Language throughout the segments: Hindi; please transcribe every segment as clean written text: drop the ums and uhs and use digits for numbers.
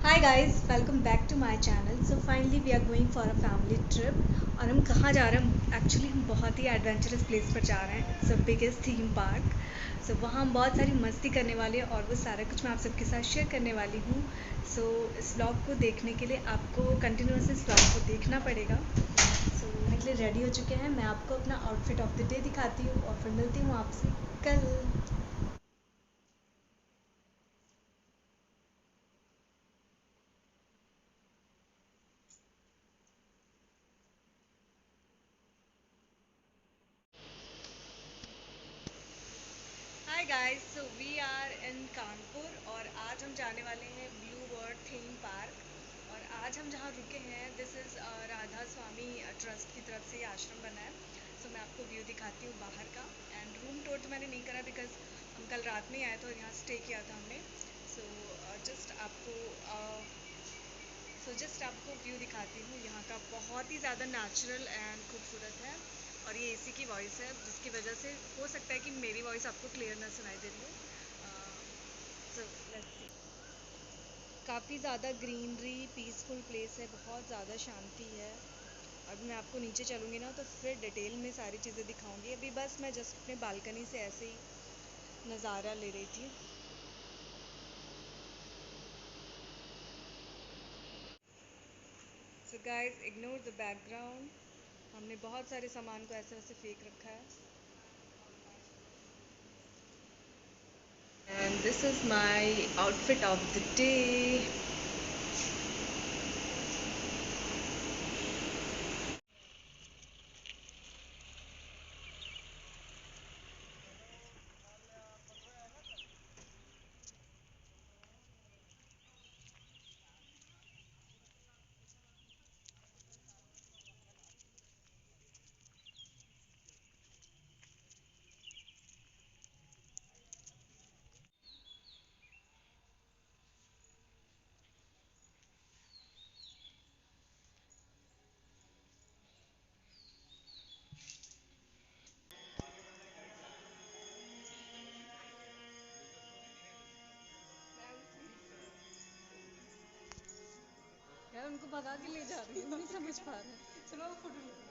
Hi guys, welcome back to my channel. So finally we are going for a family trip. और हम कहाँ जा रहे हैं? एक्चुअली हम बहुत ही एडवेंचरस प्लेस पर जा रहे हैं। It's the biggest theme park. So वहाँ हम बहुत सारी मस्ती करने वाले हैं और वो सारा कुछ मैं आप सबके साथ शेयर करने वाली हूँ। सो इस व्लॉग को देखने के लिए आपको कंटिन्यूस इस व्लॉग को देखना पड़ेगा। सो मेरे लिए रेडी हो चुके हैं। मैं आपको अपना आउटफिट ऑफ द डे दिखाती हूँ और फिर मिलती हूँ आपसे कल। Hi guys, so we are in Kanpur और आज हम जाने वाले हैं ब्लू वर्ड थीम पार्क। और आज हम जहाँ रुके हैं this is Radha Swami trust की तरफ से ये आश्रम बना है। सो मैं आपको व्यू दिखाती हूँ बाहर का। एंड रूम टूर तो मैंने नहीं करा बिकॉज हम कल रात में आए थे और यहाँ स्टे किया था हमने। सो जस्ट आपको जस्ट आपको व्यू दिखाती हूँ यहाँ का। बहुत ही ज़्यादा नेचुरल एंड खूबसूरत है। और ये एसी की वॉइस है जिसकी वजह से हो सकता है कि मेरी वॉइस आपको क्लियर ना सुनाई दे रही हो। So let's see. काफ़ी ज़्यादा ग्रीनरी, पीसफुल प्लेस है, बहुत ज़्यादा शांति है। अब मैं आपको नीचे चलूँगी ना तो फिर डिटेल में सारी चीज़ें दिखाऊंगी। अभी बस मैं जस्ट अपने बालकनी से ऐसे ही नज़ारा ले रही थी। So guys, ignore the background. हमने बहुत सारे सामान को ऐसे वैसे फेंक रखा है। And this is my outfit of the day. यार उनको भगा के ले जा रही हूँ, नहीं समझ पा रहे हैं। चलो फोटो ले लो।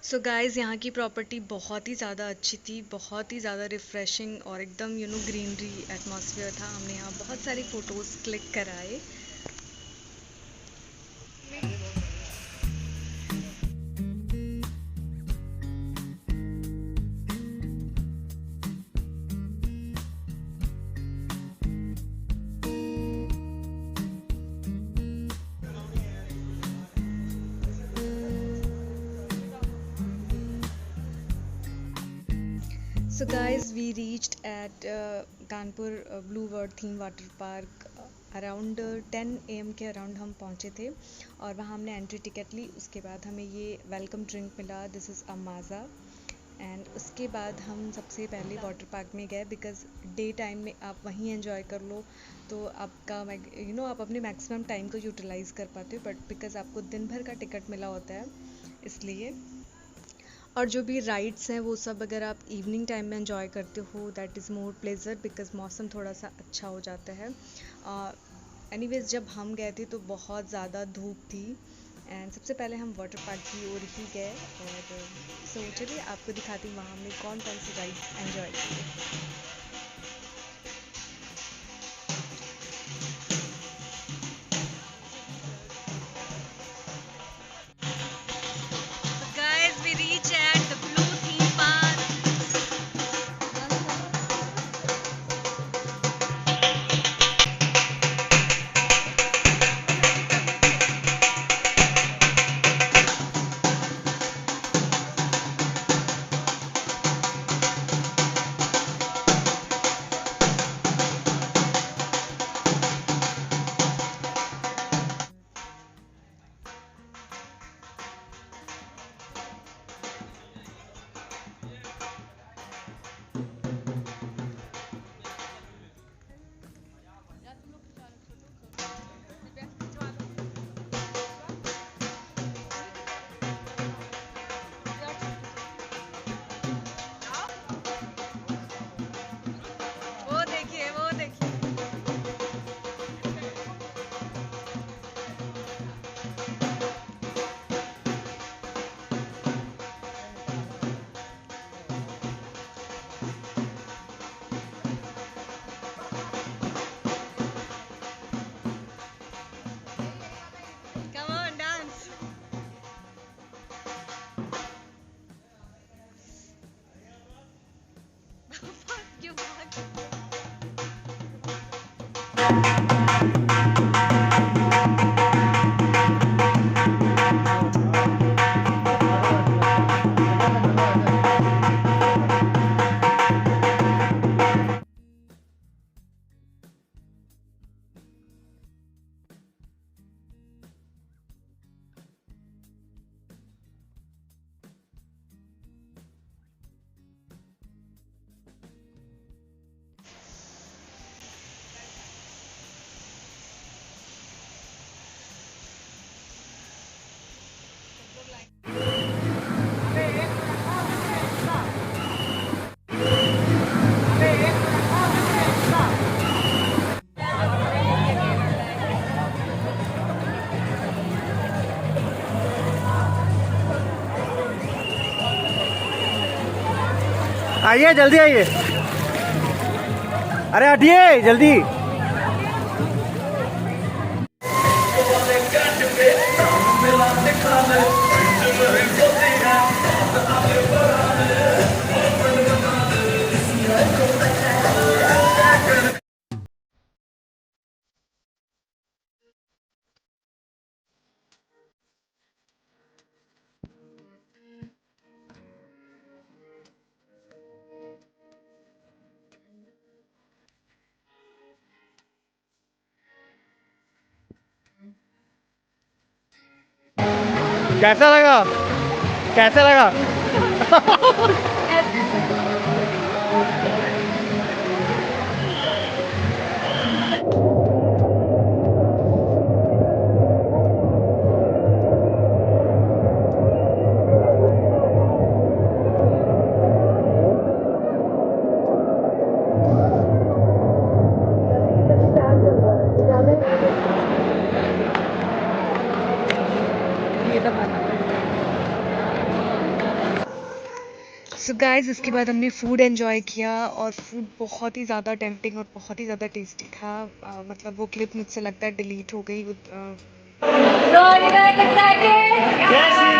सो गाइज़, यहाँ की प्रॉपर्टी बहुत ही ज़्यादा अच्छी थी, बहुत ही ज़्यादा रिफ़्रेशिंग और एकदम ग्रीनरी एटमॉस्फेयर था। हमने यहाँ बहुत सारी फ़ोटोज़ क्लिक कराए। So guys, we reached at Kanpur Blue World theme water park around 10 AM के अराउंड हम पहुँचे थे। और वहाँ हमने एंट्री टिकट ली। उसके बाद हमें ये वेलकम ड्रिंक मिला, दिस इज़ अमाज़ा। एंड उसके बाद हम सबसे पहले वाटर पार्क में गए बिकॉज़ डे टाइम में आप वहीं एंजॉय कर लो तो आपका आप अपने मैक्सिमम टाइम को यूटिलाइज़ कर पाते हो। बट बिकॉज़ आपको दिन भर का टिकट मिला होता है इसलिए। और जो भी राइड्स हैं वो सब अगर आप इवनिंग टाइम में एंजॉय करते हो that is more pleasure because मौसम थोड़ा सा अच्छा हो जाता है। एनीवेज जब हम गए थे तो बहुत ज़्यादा धूप थी। एंड सबसे पहले हम वाटर पार्क की ओर ही गए और सो चलिए आपको दिखाती हूँ वहाँ हमने कौन कौन सी राइड्स एंजॉय की। Guys, we reach at the blue theme park. क्यों भाग? आइए जल्दी आइए, अरे हटिए जल्दी। कैसा लगा, कैसा लगा? सो गाइस, इसके बाद हमने फूड एंजॉय किया और फूड बहुत ही ज़्यादा टेम्पटिंग और बहुत ही ज़्यादा टेस्टी था। मतलब वो क्लिप मुझसे लगता है डिलीट हो गई। So you guys excited? Yes, we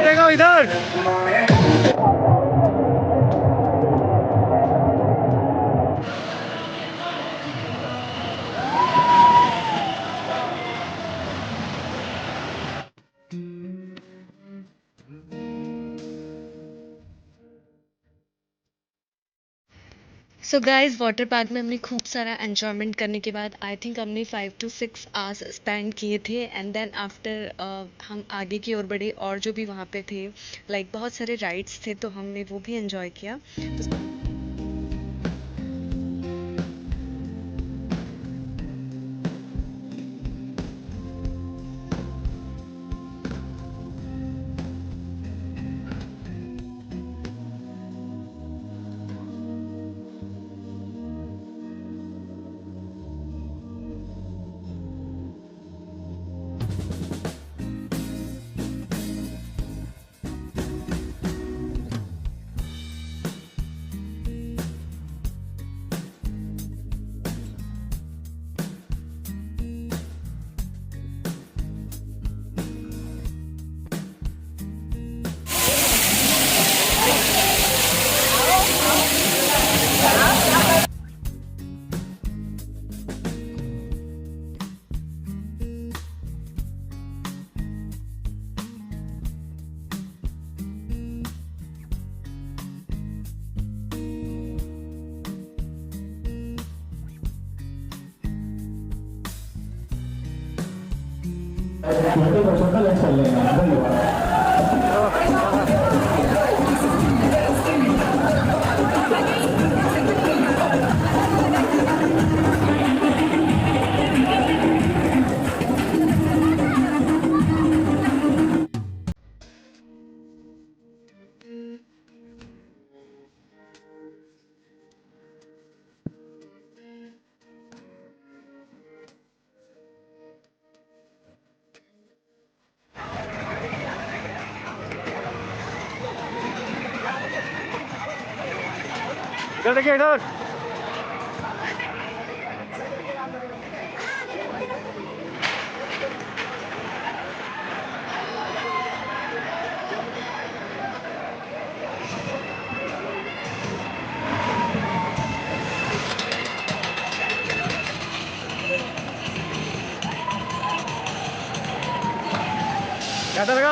देखो इधर। सो गाइस, वाटर पार्क में हमने खूब सारा एन्जॉयमेंट करने के बाद आई थिंक हमने 5 to 6 आवर्स स्पेंड किए थे। एंड देन आफ्टर हम आगे की ओर बढ़े और जो भी वहाँ पे थे, लाइक बहुत सारे राइड्स थे, तो हमने वो भी एंजॉय किया। इधर देखिए इधर। कैसा लगा?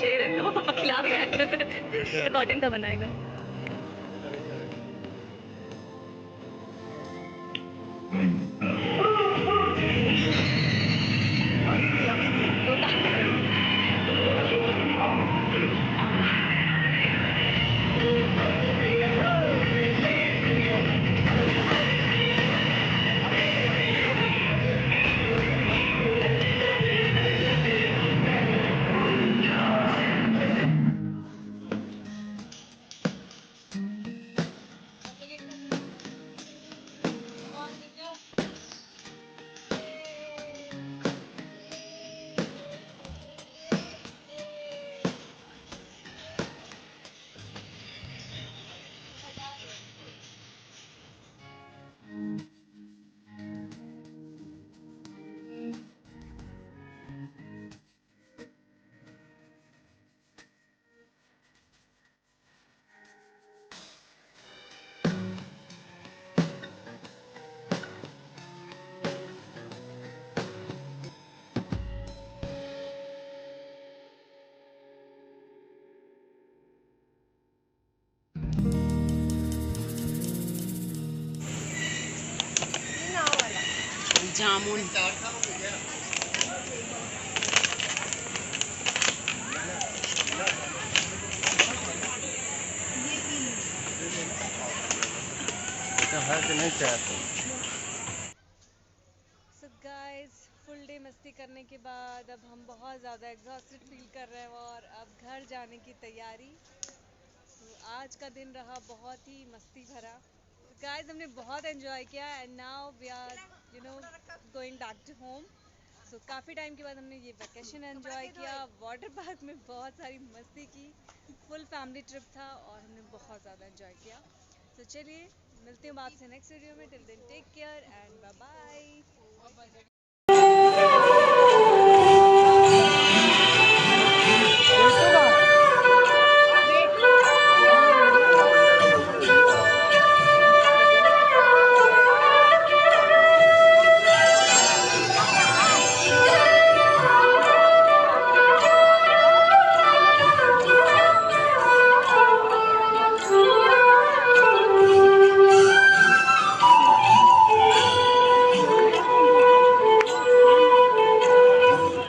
शेर है वो खिला रहा है रिकॉर्डिंग का बनाएगा जामुन है कि नहीं चाहते? सो गाइस फुल डे मस्ती करने के बाद अब हम बहुत ज़्यादा एग्जॉस्टेड फील कर रहे हैं और अब घर जाने की तैयारी। तो आज का दिन रहा बहुत ही मस्ती भरा। तो गाइस हमने बहुत एंजॉय किया and now we are going back to home. So काफ़ी टाइम के बाद हमने ये वेकेशन एंजॉय किया, वाटर पार्क में बहुत सारी मस्ती की, फुल फैमिली ट्रिप था और हमने बहुत ज़्यादा एंजॉय किया। तो चलिए मिलती हूँ आपसे नेक्स्ट वीडियो में। Till then take care and bye bye.